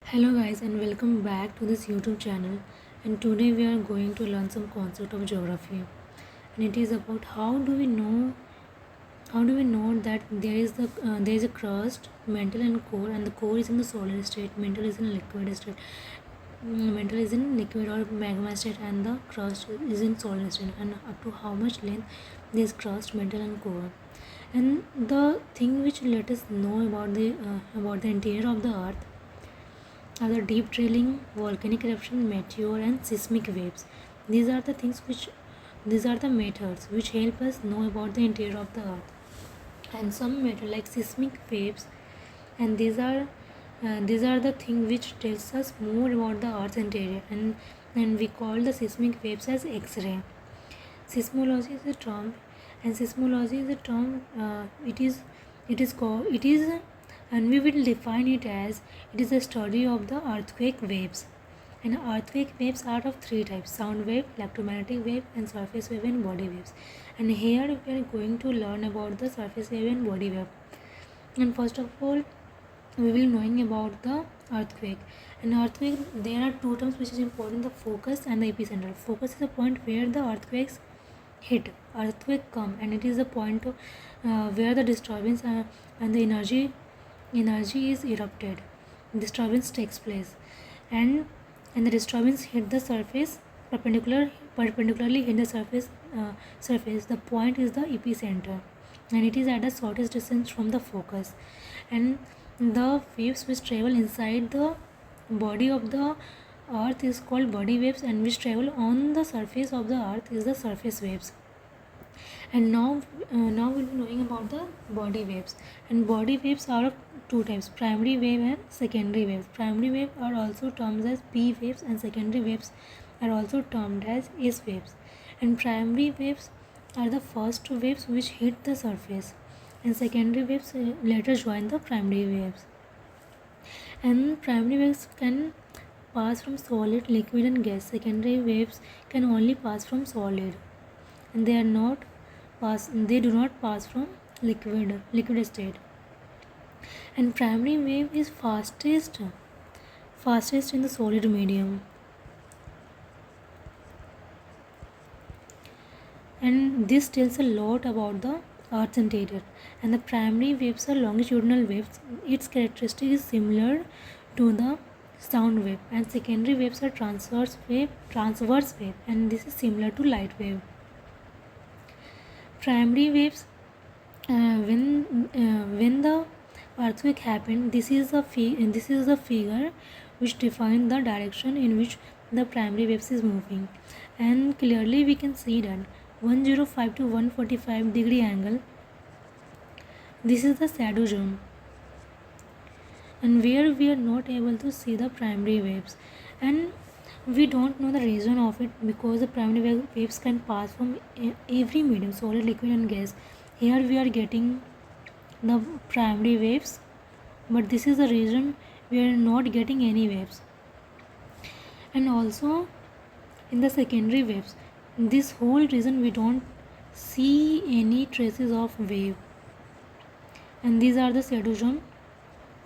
Hello guys and welcome back to this YouTube channel, and today we are going to learn some concept of geography, and it is about how do we know that there is a crust, mantle and core, and the core is in the solid state, mantle is in liquid state. Mantle is in liquid or magma state, and the crust is in solid state, and up to how much length this crust, mantle and core. And the thing which let us know about the interior of the earth are the deep drilling, volcanic eruption, meteor, and seismic waves. These are the things which these are the methods which help us know about the interior of the earth. And some method like seismic waves, and these are the thing which tells us more about the earth's interior, and we call the seismic waves as X-ray. Seismology is a term, and seismology is a term. It is and we will define it as it is a study of the earthquake waves. And earthquake waves are of three types: sound wave, electromagnetic wave, and surface wave and body waves. And here we are going to learn about the surface wave and body wave. And first of all, we will knowing about the earthquake. And earthquake, there are two terms which is important: the focus and the epicenter. Focus is a point where the earthquake come, and it is the point where the disturbance and the energy is erupted. Disturbance takes place, and the disturbance hit the surface perpendicularly hit the surface. The point is the epicenter, and it is at the shortest distance from the focus. And the waves which travel inside the body of the earth is called body waves, and which travel on the surface of the earth is the surface waves. And now we'll be knowing about the body waves. And body waves are of two types: primary wave and secondary waves. Primary wave are also termed as P waves, and secondary waves are also termed as S waves. And primary waves are the first waves which hit the surface, and secondary waves later join the primary waves. And primary waves can pass from solid, liquid, and gas. Secondary waves can only pass from solid, and they do not pass from liquid state. And primary wave is fastest in the solid medium, and this tells a lot about the earth's interior. And the primary waves are longitudinal waves. Its characteristic is similar to the sound wave. And secondary waves are transverse wave, and this is similar to light wave. Primary waves, when the earthquake happened, this is the figure which defines the direction in which the primary waves is moving. And clearly we can see that 105 to 145 degree angle, this is the shadow zone, and where we are not able to see the primary waves. And we don't know the reason of it, because the primary waves can pass from every medium: solid, liquid, and gas. Here we are getting the primary waves, but this is the reason we are not getting any waves. And also in the secondary waves, this whole reason we don't see any traces of wave, and these are the shadow zone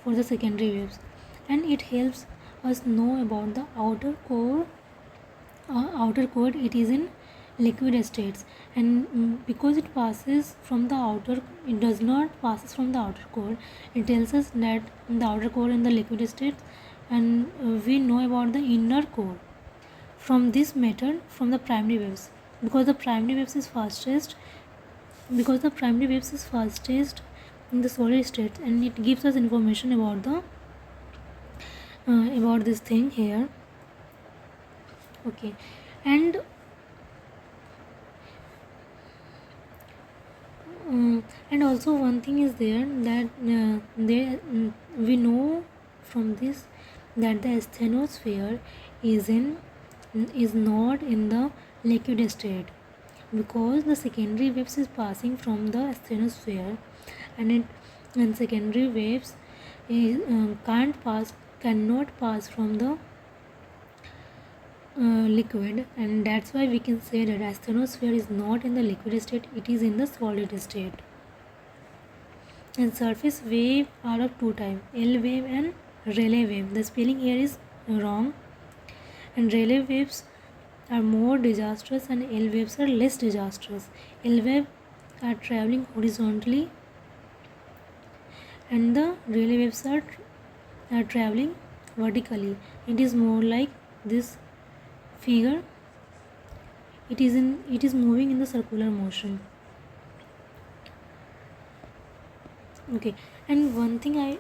for the secondary waves. And it helps us know about the outer core. It is in liquid states, and because it does not passes from the outer core. It tells us that the outer core in the liquid state, and we know about the inner core from this method, from the primary waves, because the primary waves is fastest in the solid state, and it gives us information about the about this thing here. Okay. And and also one thing is there, that we know from this that the asthenosphere is not in the liquid state, because the secondary waves is passing from the asthenosphere, and secondary waves cannot pass from the liquid, and that's why we can say that asthenosphere is not in the liquid state, it is in the solid state. And surface wave are of two types: L wave and Rayleigh wave. The spelling here is wrong, and Rayleigh waves are more disastrous and L waves are less disastrous. L waves are traveling horizontally and the Rayleigh waves are traveling vertically. It is more like this figure. It is moving in the circular motion. Okay, and one thing I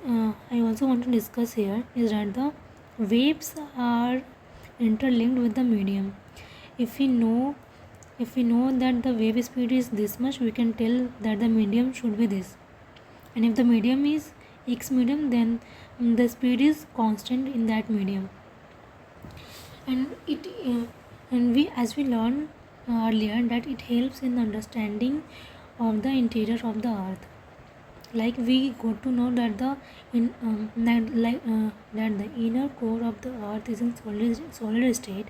also want to discuss here is that the waves are interlinked with the medium. If we know that the wave speed is this much, we can tell that the medium should be this, and if the medium is x medium, then the speed is constant in that medium. And we as we learned earlier that it helps in understanding of the interior of the earth. Like we got to know that that the inner core of the earth is in solid state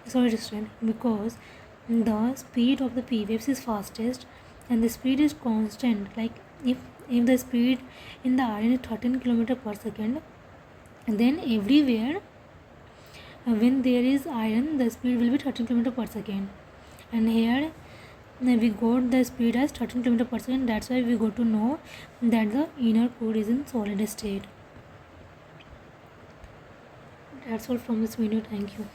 because the speed of the p waves is fastest and the speed is constant. Like if the speed in the iron is 13 km per second, then everywhere when there is iron, the speed will be 13 km per second, and here we got the speed as 13 km per second. That's why we got to know that the inner core is in solid state. That's all from this video. Thank you.